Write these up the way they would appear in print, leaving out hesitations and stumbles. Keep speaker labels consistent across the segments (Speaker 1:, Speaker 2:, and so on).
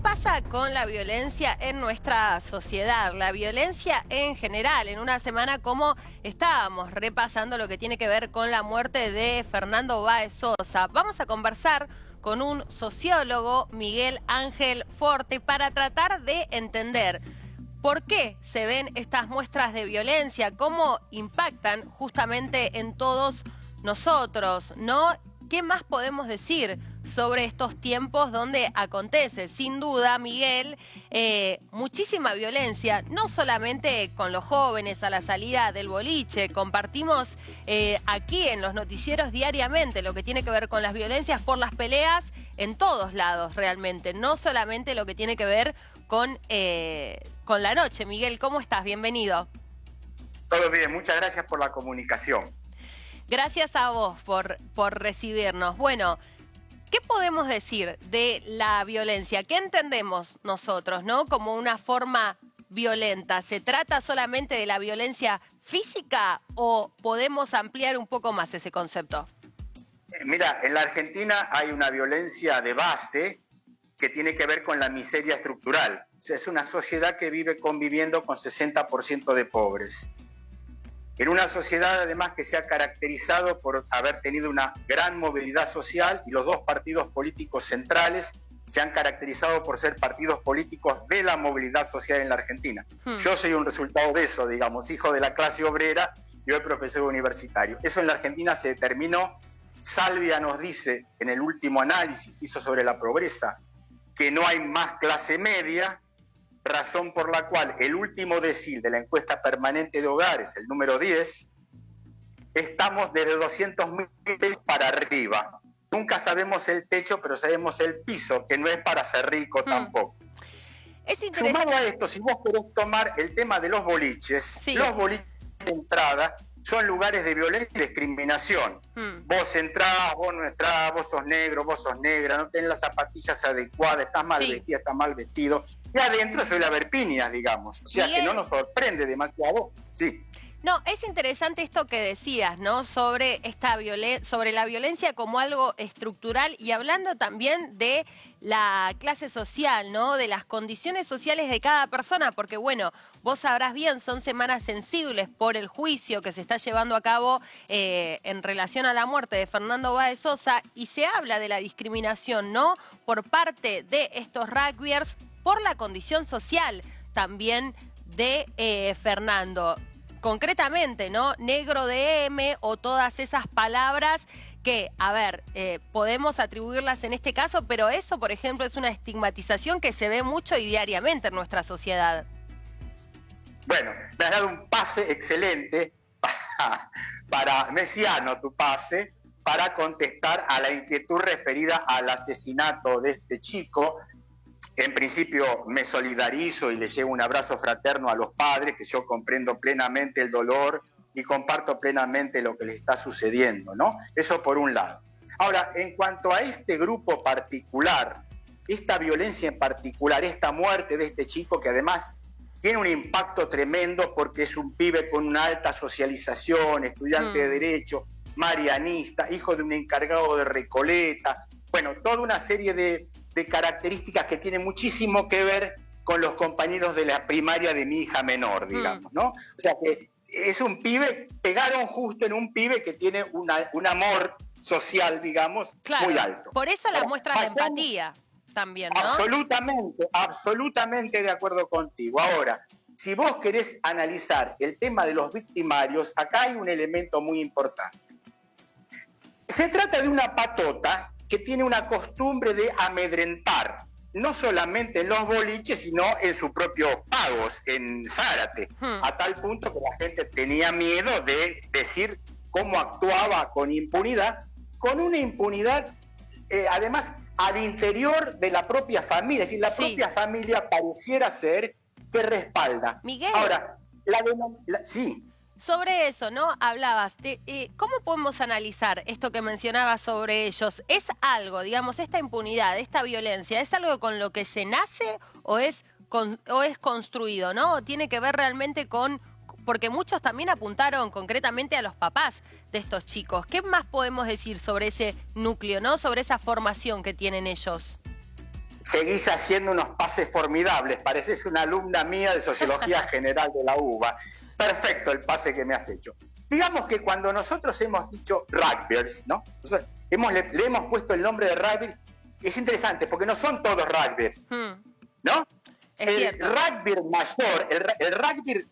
Speaker 1: pasa con la violencia en nuestra sociedad? La violencia en general, en una semana como estábamos repasando lo que tiene que ver con la muerte de Fernando Báez Sosa. Vamos a conversar con un sociólogo, Miguel Ángel Forte, para tratar de entender por qué se ven estas muestras de violencia, cómo impactan justamente en todos nosotros, ¿no? ¿Qué más podemos decir sobre estos tiempos donde acontece? Sin duda, Miguel, muchísima violencia, no solamente con los jóvenes a la salida del boliche. Compartimos aquí en los noticieros diariamente lo que tiene que ver con las violencias por las peleas en todos lados realmente, no solamente lo que tiene que ver con la noche. Miguel, ¿cómo estás? Bienvenido.
Speaker 2: Todo bien, muchas gracias por la comunicación.
Speaker 1: Gracias a vos por recibirnos. Bueno, ¿qué podemos decir de la violencia? ¿Qué entendemos nosotros, no? Como una forma violenta. ¿Se trata solamente de la violencia física o podemos ampliar un poco más ese concepto?
Speaker 2: Mira, en la Argentina hay una violencia de base que tiene que ver con la miseria estructural. O sea, es una sociedad que vive conviviendo con 60% de pobres. En una sociedad además que se ha caracterizado por haber tenido una gran movilidad social, y los dos partidos políticos centrales se han caracterizado por ser partidos políticos de la movilidad social en la Argentina. Yo soy un resultado de eso, digamos, hijo de la clase obrera y hoy profesor universitario. Eso en la Argentina se determinó. Salvia nos dice en el último análisis que hizo sobre la pobreza que no hay más clase media, razón por la cual el último decil de la encuesta permanente de hogares, el número 10, estamos desde 200.000 para arriba. Nunca sabemos el techo, pero sabemos el piso, que no es para ser rico tampoco.
Speaker 1: Es interesante.
Speaker 2: Sumado a esto, si vos querés tomar el tema de los boliches,
Speaker 1: sí.
Speaker 2: Los boliches de entrada son lugares de violencia y discriminación. Vos entrás, vos no entrás, vos sos negro, vos sos negra, no tenés las zapatillas adecuadas, estás mal vestida, estás mal vestido. Y adentro suele haber piñas, digamos. O sea, que no nos sorprende demasiado. Sí.
Speaker 1: No, es interesante esto que decías, ¿no? Sobre sobre la violencia como algo estructural y hablando también de la clase social, ¿no? De las condiciones sociales de cada persona, porque bueno, vos sabrás bien, son semanas sensibles por el juicio que se está llevando a cabo en relación a la muerte de Fernando Báez Sosa, y se habla de la discriminación, ¿no? Por parte de estos rugbyers por la condición social también de Fernando. Concretamente, ¿no? Negro de M o todas esas palabras que, a ver, podemos atribuirlas en este caso, pero eso, por ejemplo, es una estigmatización que se ve mucho y diariamente en nuestra sociedad.
Speaker 2: Bueno, me has dado un pase excelente para mesiano tu pase, para contestar a la inquietud referida al asesinato de este chico. En principio me solidarizo y le llevo un abrazo fraterno a los padres, que yo comprendo plenamente el dolor y comparto plenamente lo que les está sucediendo, ¿no? Eso por un lado. Ahora, en cuanto a este grupo particular, esta violencia en particular, esta muerte de este chico que además tiene un impacto tremendo porque es un pibe con una alta socialización, estudiante de Derecho, marianista, hijo de un encargado de Recoleta, bueno, toda una serie de características que tienen muchísimo que ver con los compañeros de la primaria de mi hija menor, digamos, ¿no? O sea que es un pibe, pegaron justo en un pibe que tiene un amor social, digamos,
Speaker 1: claro,
Speaker 2: muy alto.
Speaker 1: Por eso las muestras de empatía también, ¿no?
Speaker 2: Absolutamente de acuerdo contigo. Ahora, si vos querés analizar el tema de los victimarios, acá hay un elemento muy importante. Se trata de una patota que tiene una costumbre de amedrentar, no solamente en los boliches, sino en sus propios pagos, en Zárate, a tal punto que la gente tenía miedo de decir cómo actuaba con una impunidad, además, al interior de la propia familia, es decir, la propia familia pareciera ser que respalda.
Speaker 1: Miguel.
Speaker 2: Ahora, sí.
Speaker 1: Sobre eso, ¿no? Hablabas de cómo podemos analizar esto que mencionabas sobre ellos. ¿Es algo, digamos, esta impunidad, esta violencia, es algo con lo que se nace o es construido, ¿no? ¿Tiene que ver realmente con...? Porque muchos también apuntaron concretamente a los papás de estos chicos. ¿Qué más podemos decir sobre ese núcleo, ¿no? Sobre esa formación que tienen ellos.
Speaker 2: seguís haciendo unos pases formidables, pareces una alumna mía de Sociología General de la UBA. Perfecto el pase que me has hecho. Digamos que cuando nosotros hemos dicho rugbyers, ¿no? Le hemos puesto el nombre de rugby, es interesante porque no son todos rugbyers, ¿no? El rugby mayor, el rugby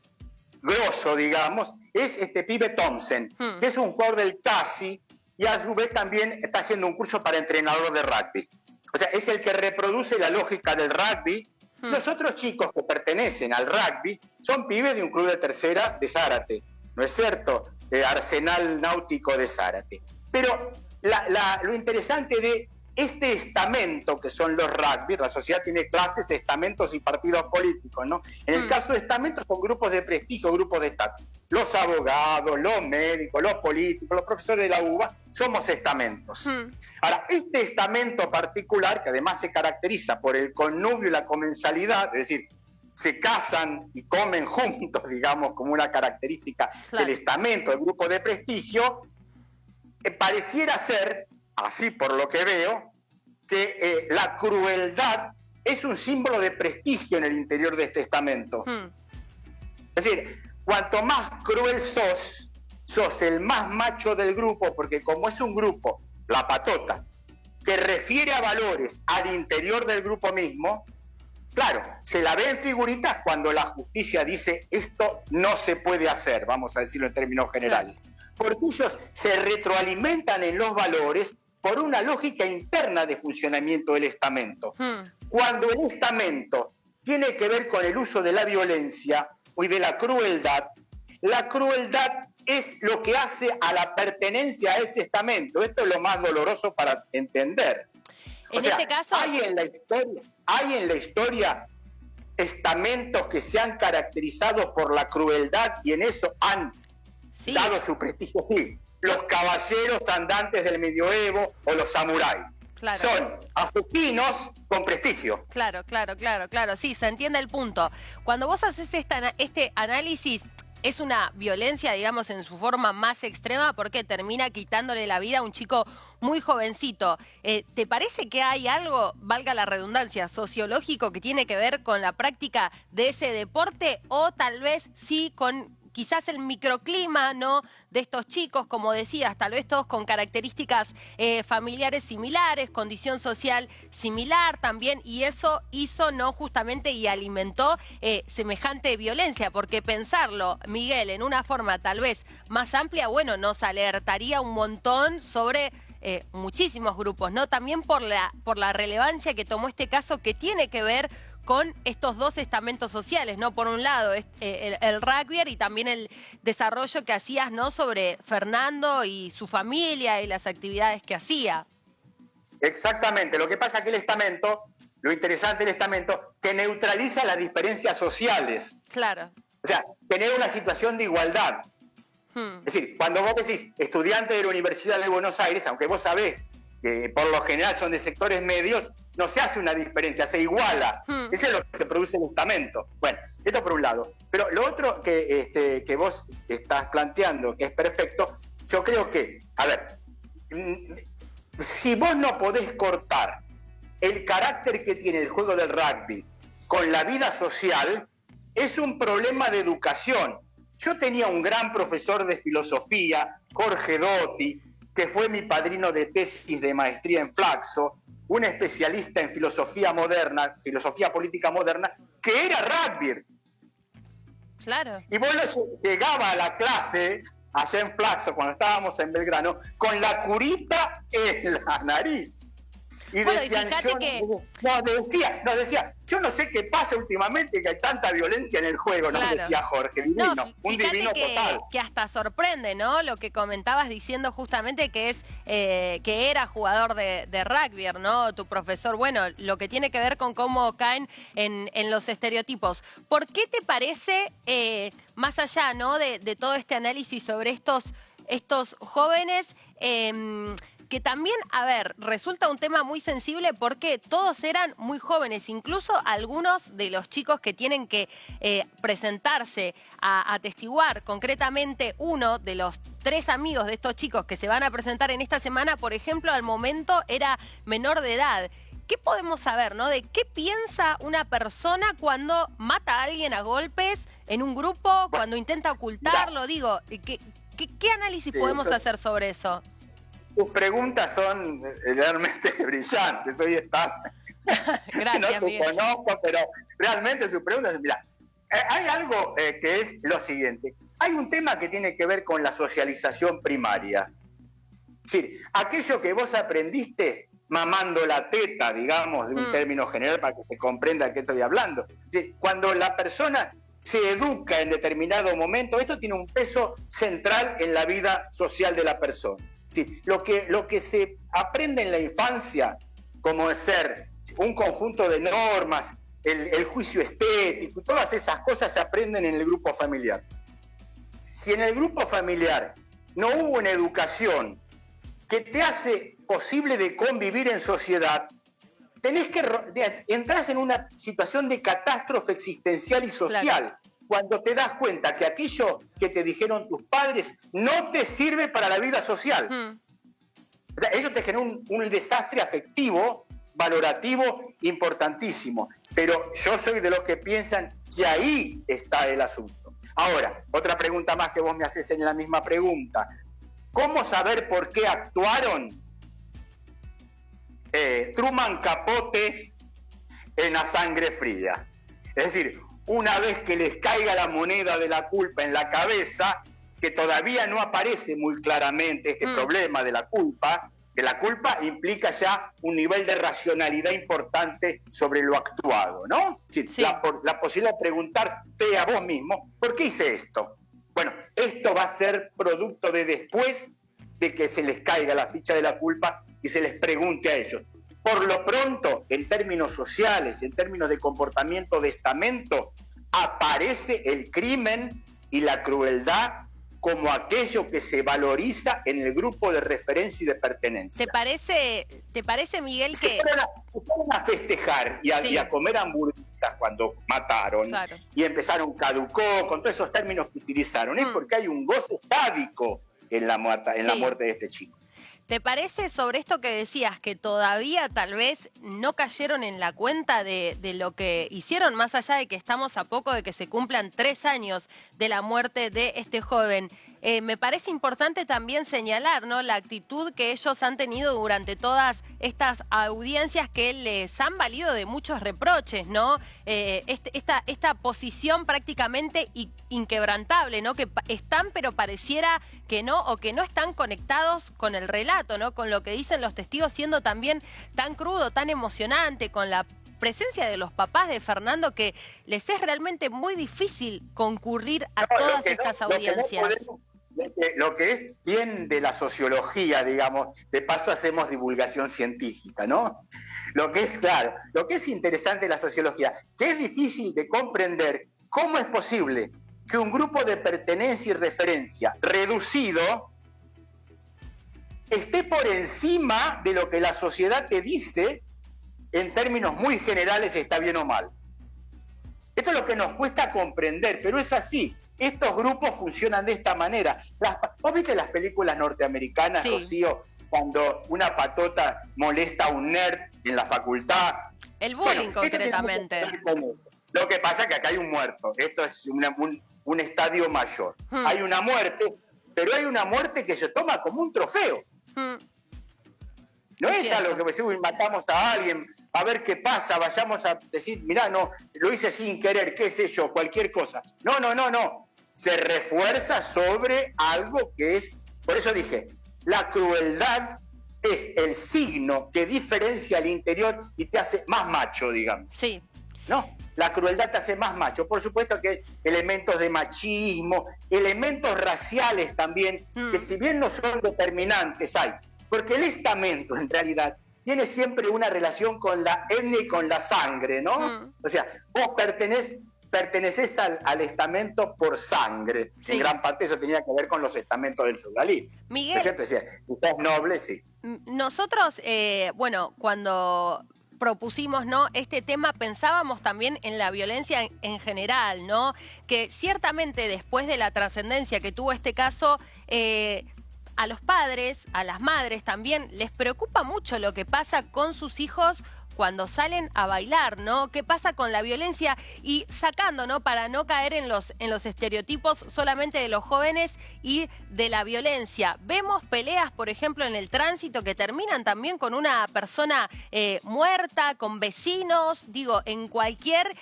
Speaker 2: grosso, digamos, es este pibe Thompson, que es un jugador del CASI y a su vez también está haciendo un curso para entrenador de rugby. O sea, es el que reproduce la lógica del rugby. Los otros chicos que pertenecen al rugby son pibes de un club de tercera de Zárate, ¿no es cierto? Arsenal Náutico de Zárate. Pero lo interesante de este estamento que son los rugby, la sociedad tiene clases, estamentos y partidos políticos, ¿no? En el caso de estamentos son grupos de prestigio, grupos de estatus. Los abogados, los médicos, los políticos, los profesores de la UBA, somos estamentos. Ahora, este estamento particular, que además se caracteriza por el connubio y la comensalidad, es decir, se casan y comen juntos, digamos, como una característica del estamento, del grupo de prestigio, pareciera ser, así por lo que veo, que la crueldad es un símbolo de prestigio en el interior de este estamento. Es decir, cuanto más cruel sos el más macho del grupo, porque como es un grupo, la patota, que refiere a valores al interior del grupo mismo, claro, se la ve en figuritas cuando la justicia dice esto no se puede hacer, vamos a decirlo en términos generales. Porque ellos se retroalimentan en los valores por una lógica interna de funcionamiento del estamento. Cuando el estamento tiene que ver con el uso de la violencia y de la crueldad es lo que hace a la pertenencia a ese estamento. Esto es lo más doloroso para entender.
Speaker 1: En este caso,
Speaker 2: hay en la historia estamentos que se han caracterizado por la crueldad y en eso han dado su prestigio. Sí, los caballeros andantes del medioevo o los samuráis. Son asesinos con prestigio. Claro.
Speaker 1: Sí, se entiende el punto. Cuando vos haces este análisis, es una violencia, digamos, en su forma más extrema porque termina quitándole la vida a un chico muy jovencito. ¿Te parece que hay algo, valga la redundancia, sociológico que tiene que ver con la práctica de ese deporte o tal vez sí con quizás el microclima, ¿no?, de estos chicos, como decías, tal vez todos con características familiares similares, condición social similar también, y eso hizo, ¿no?, justamente y alimentó semejante violencia, porque pensarlo, Miguel, en una forma tal vez más amplia, bueno, nos alertaría un montón sobre muchísimos grupos, ¿no? También por la relevancia que tomó este caso que tiene que ver con estos dos estamentos sociales, ¿no? Por un lado, el rugby y también el desarrollo que hacías, ¿no?, sobre Fernando y su familia y las actividades que hacía.
Speaker 2: Exactamente. Lo que pasa es que el estamento, lo interesante del estamento, que neutraliza las diferencias sociales.
Speaker 1: Claro.
Speaker 2: O sea, tener una situación de igualdad. Es decir, cuando vos decís estudiante de la Universidad de Buenos Aires, aunque vos sabés que por lo general son de sectores medios, no se hace una diferencia, se iguala. Eso es lo que produce el estamento. Bueno, esto por un lado. Pero lo otro que vos estás planteando, que es perfecto, yo creo que, a ver, si vos no podés cortar el carácter que tiene el juego del rugby con la vida social, es un problema de educación. Yo tenía un gran profesor de filosofía, Jorge Dotti, que fue mi padrino de tesis de maestría en Flaxo, un especialista en filosofía moderna, filosofía política moderna, que era rugby.
Speaker 1: Claro.
Speaker 2: Y vos llegaba a la clase, allá en Flaxo, cuando estábamos en Belgrano, con la curita en la nariz. Y
Speaker 1: bueno,
Speaker 2: decían,
Speaker 1: y fíjate que...
Speaker 2: nos decía, yo no sé qué pasa últimamente que hay tanta violencia en el juego, nos decía Jorge, divino, un divino total.
Speaker 1: Que hasta sorprende, ¿no? Lo que comentabas diciendo justamente que es que era jugador de rugby, ¿no? Tu profesor, bueno, lo que tiene que ver con cómo caen en los estereotipos. ¿Por qué te parece, más allá, ¿no?, de todo este análisis sobre estos jóvenes, que también, a ver, resulta un tema muy sensible porque todos eran muy jóvenes, incluso algunos de los chicos que tienen que presentarse a atestiguar, concretamente uno de los 3 amigos de estos chicos que se van a presentar en esta semana, por ejemplo, al momento era menor de edad. ¿qué podemos saber, no? De qué piensa una persona cuando mata a alguien a golpes en un grupo, cuando intenta ocultarlo, digo, ¿qué análisis podemos hacer sobre eso?
Speaker 2: Tus preguntas son realmente brillantes, hoy estás...
Speaker 1: Gracias,
Speaker 2: no te
Speaker 1: Miguel.
Speaker 2: conozco, pero realmente sus preguntas... Mira, hay algo que es lo siguiente. Hay un tema que tiene que ver con la socialización primaria. Es decir, aquello que vos aprendiste mamando la teta, digamos, de un término general para que se comprenda de qué estoy hablando. Es decir, cuando la persona se educa en determinado momento, esto tiene un peso central en la vida social de la persona. Es decir, lo que se aprende en la infancia, como es ser un conjunto de normas, el juicio estético, todas esas cosas se aprenden en el grupo familiar. Si en el grupo familiar no hubo una educación que te hace posible de convivir en sociedad, entras en una situación de catástrofe existencial y social, claro, cuando te das cuenta que aquello que te dijeron tus padres no te sirve para la vida social. O sea, ello te genera un desastre afectivo, valorativo, importantísimo. Pero yo soy de los que piensan que ahí está el asunto. Ahora, otra pregunta más que vos me haces en la misma pregunta. ¿Cómo saber por qué actuaron Truman Capote en A Sangre Fría? Es decir, una vez que les caiga la moneda de la culpa en la cabeza, que todavía no aparece muy claramente este problema de la culpa, que la culpa implica ya un nivel de racionalidad importante sobre lo actuado, ¿no? Es decir, la posibilidad de preguntarte a vos mismo, ¿por qué hice esto? Bueno, esto va a ser producto de después de que se les caiga la ficha de la culpa y se les pregunte a ellos. Por lo pronto, en términos sociales, en términos de comportamiento de estamento, aparece el crimen y la crueldad como aquello que se valoriza en el grupo de referencia y de pertenencia.
Speaker 1: ¿Te parece, Miguel, que...?
Speaker 2: Se fueron a festejar y a comer hamburguesas cuando mataron, claro, y empezaron caducó, con todos esos términos que utilizaron. Es porque hay un gozo sádico en la muerte de este chico.
Speaker 1: ¿Te parece sobre esto que decías, que todavía tal vez no cayeron en la cuenta de lo que hicieron, más allá de que estamos a poco de que se cumplan 3 años de la muerte de este joven? Me parece importante también señalar, ¿no?, la actitud que ellos han tenido durante todas estas audiencias que les han valido de muchos reproches, ¿no? Esta posición prácticamente inquebrantable, ¿no? Que están, pero pareciera que no, o que no están conectados con el relato, ¿no? Con lo que dicen los testigos, siendo también tan crudo, tan emocionante, con la presencia de los papás de Fernando, que les es realmente muy difícil concurrir a todas estas audiencias.
Speaker 2: Lo que es bien de la sociología, digamos, de paso hacemos divulgación científica, ¿no? Lo que es, claro, lo que es interesante de la sociología, que es difícil de comprender cómo es posible que un grupo de pertenencia y referencia reducido esté por encima de lo que la sociedad te dice en términos muy generales está bien o mal. Esto es lo que nos cuesta comprender, pero es así. Estos grupos funcionan de esta manera. ¿Vos viste las películas norteamericanas, sí, Rocío, cuando una patota molesta a un nerd en la facultad?
Speaker 1: El bullying, concretamente.
Speaker 2: Lo que pasa es que acá hay un muerto. Esto es un estadio mayor. Hay una muerte, pero hay una muerte que se toma como un trofeo. No es algo que decimos, matamos a alguien, a ver qué pasa, vayamos a decir, mirá, no, lo hice sin querer, qué sé yo, cualquier cosa. No. Se refuerza sobre algo que es, por eso dije, la crueldad es el signo que diferencia al interior y te hace más macho, digamos.
Speaker 1: Sí.
Speaker 2: ¿No? La crueldad te hace más macho. Por supuesto que hay elementos de machismo, elementos raciales también, que si bien no son determinantes, hay. Porque el estamento, en realidad, tiene siempre una relación con la etnia y con la sangre, ¿no? O sea, vos pertenecés al estamento por sangre. Sí. En gran parte eso tenía que ver con los estamentos del feudalismo.
Speaker 1: Miguel,
Speaker 2: ¿no es cierto? Decía, usted es noble, sí.
Speaker 1: Nosotros, cuando propusimos, ¿no?, este tema, pensábamos también en la violencia en general, ¿no? Que ciertamente después de la trascendencia que tuvo este caso, a los padres, a las madres también, les preocupa mucho lo que pasa con sus hijos cuando salen a bailar, ¿no? ¿Qué pasa con la violencia? Y sacando, ¿no? Para no caer en los estereotipos solamente de los jóvenes y de la violencia. Vemos peleas, por ejemplo, en el tránsito que terminan también con una persona muerta, con vecinos. Digo, en cualquier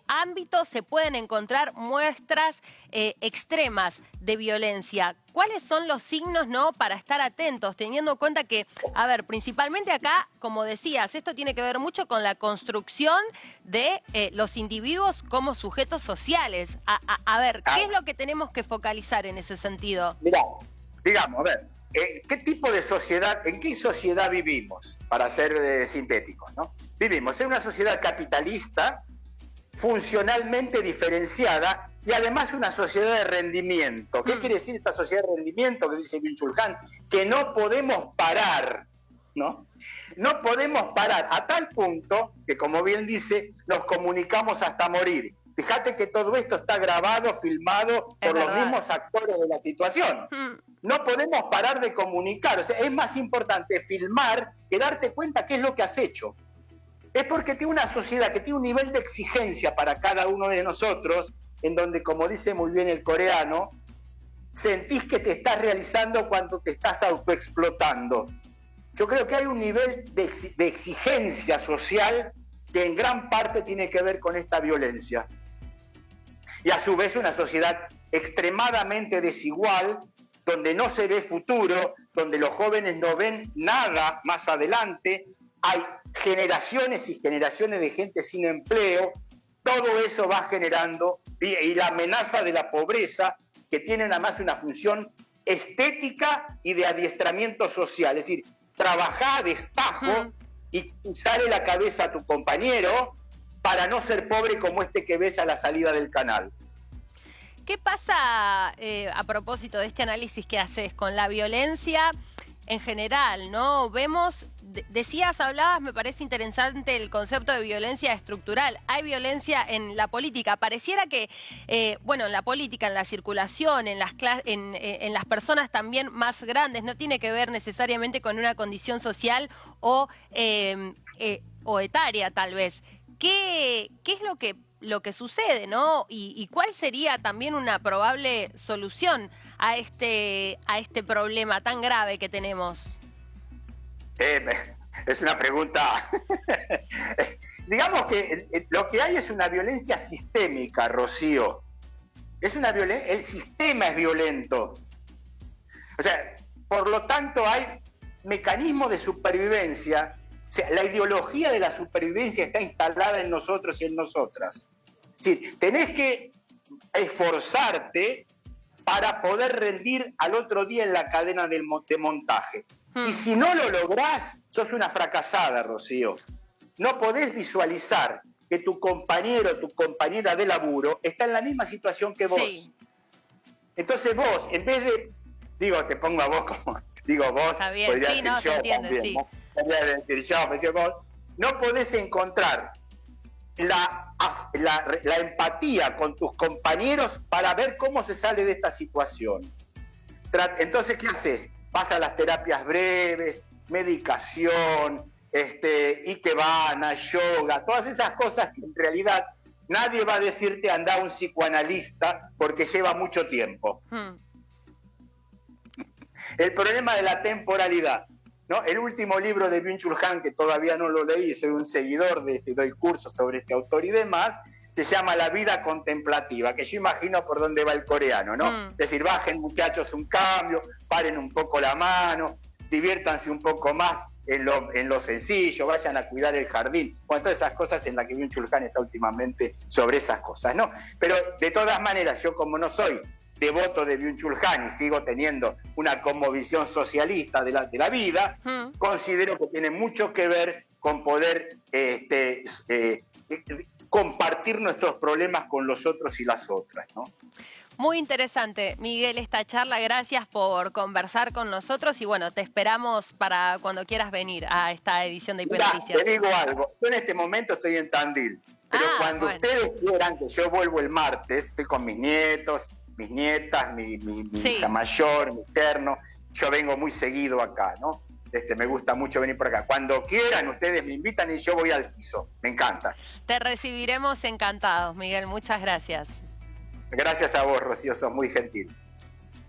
Speaker 1: ámbito se pueden encontrar muestras extremas de violencia. ¿Cuáles son los signos, no, para estar atentos, teniendo en cuenta que, a ver, principalmente acá, como decías, esto tiene que ver mucho con la construcción de los individuos como sujetos sociales? A ver, ¿qué es lo que tenemos que focalizar en ese sentido?
Speaker 2: Mirá, digamos, a ver, ¿qué tipo de sociedad, en qué sociedad vivimos? Para ser sintéticos, ¿no? Vivimos en una sociedad capitalista, funcionalmente diferenciada, y además una sociedad de rendimiento. ¿Qué quiere decir esta sociedad de rendimiento que dice Byung-Chul Han? Que no podemos parar, ¿no? No podemos parar a tal punto que, como bien dice, nos comunicamos hasta morir. Fíjate que todo esto está grabado, filmado por los mismos actores de la situación. No podemos parar de comunicar. O sea, es más importante filmar que darte cuenta qué es lo que has hecho. Es porque tiene una sociedad que tiene un nivel de exigencia para cada uno de nosotros, en donde, como dice muy bien el coreano, sentís que te estás realizando cuando te estás autoexplotando. Yo creo que hay un nivel de exigencia social que en gran parte tiene que ver con esta violencia. Y a su vez una sociedad extremadamente desigual, donde no se ve futuro, donde los jóvenes no ven nada más adelante, hay generaciones y generaciones de gente sin empleo. Todo eso va generando, y la amenaza de la pobreza, que tiene nada más una función estética y de adiestramiento social. Es decir, trabajá a destajo y sale la cabeza a tu compañero para no ser pobre como este que ves a la salida del canal.
Speaker 1: ¿Qué pasa a propósito de este análisis que haces con la violencia en general, ¿no? Vemos, decías, hablabas, me parece interesante el concepto de violencia estructural. Hay violencia en la política. Pareciera que, bueno, en la política, en la circulación, en las personas también más grandes, no tiene que ver necesariamente con una condición social o etaria, tal vez. ¿Qué es lo que sucede, ¿no? Y cuál sería también una probable solución a este problema tan grave que tenemos.
Speaker 2: Es una pregunta. Digamos que lo que hay es una violencia sistémica, Rocío. Es una violencia, el sistema es violento. O sea, por lo tanto hay mecanismos de supervivencia. O sea, la ideología de la supervivencia está instalada en nosotros y en nosotras. Es decir, tenés que esforzarte para poder rendir al otro día en la cadena de montaje. Y si no lo lográs, sos una fracasada, Rocío. No podés visualizar que tu compañero o tu compañera de laburo está en la misma situación que vos. Sí. Entonces vos, en vez de, digo, te pongo a vos como, digo vos,
Speaker 1: está bien, podría sí, decir no, yo se entiende, también, sí.
Speaker 2: ¿no? Podría decir yo, me decía vos, no podés encontrar la empatía con tus compañeros para ver cómo se sale de esta situación. Entonces, ¿qué haces? Vas a las terapias breves, medicación, ikebana, yoga, todas esas cosas que en realidad nadie va a decirte anda a un psicoanalista porque lleva mucho tiempo. El problema de la temporalidad, ¿no? El último libro de Byung-Chul Han, que todavía no lo leí, soy un seguidor de doy cursos sobre este autor y demás, se llama La vida contemplativa, que yo imagino por dónde va el coreano, ¿no? Es decir, bajen muchachos un cambio, paren un poco la mano, diviértanse un poco más en lo sencillo, vayan a cuidar el jardín. Bueno, todas esas cosas en las que Byung-Chul Han está últimamente sobre esas cosas, ¿no? Pero de todas maneras, yo como no soy devoto de Byung-Chul Han y sigo teniendo una cosmovisión socialista de la vida, considero que tiene mucho que ver con poder compartir nuestros problemas con los otros y las otras, ¿no?
Speaker 1: Muy interesante, Miguel, esta charla. Gracias por conversar con nosotros y bueno, te esperamos para cuando quieras venir a esta edición de Hipernoticias.
Speaker 2: Te digo algo, yo en este momento estoy en Tandil, pero cuando ustedes quieran, que yo vuelvo el martes, estoy con mis nietos, mis nietas, mi hija mayor, mi yerno, yo vengo muy seguido acá, ¿no? me gusta mucho venir por acá. Cuando quieran, ustedes me invitan y yo voy al piso. Me encanta.
Speaker 1: Te recibiremos encantados, Miguel. Muchas gracias.
Speaker 2: Gracias a vos, Rocío, sos muy gentil.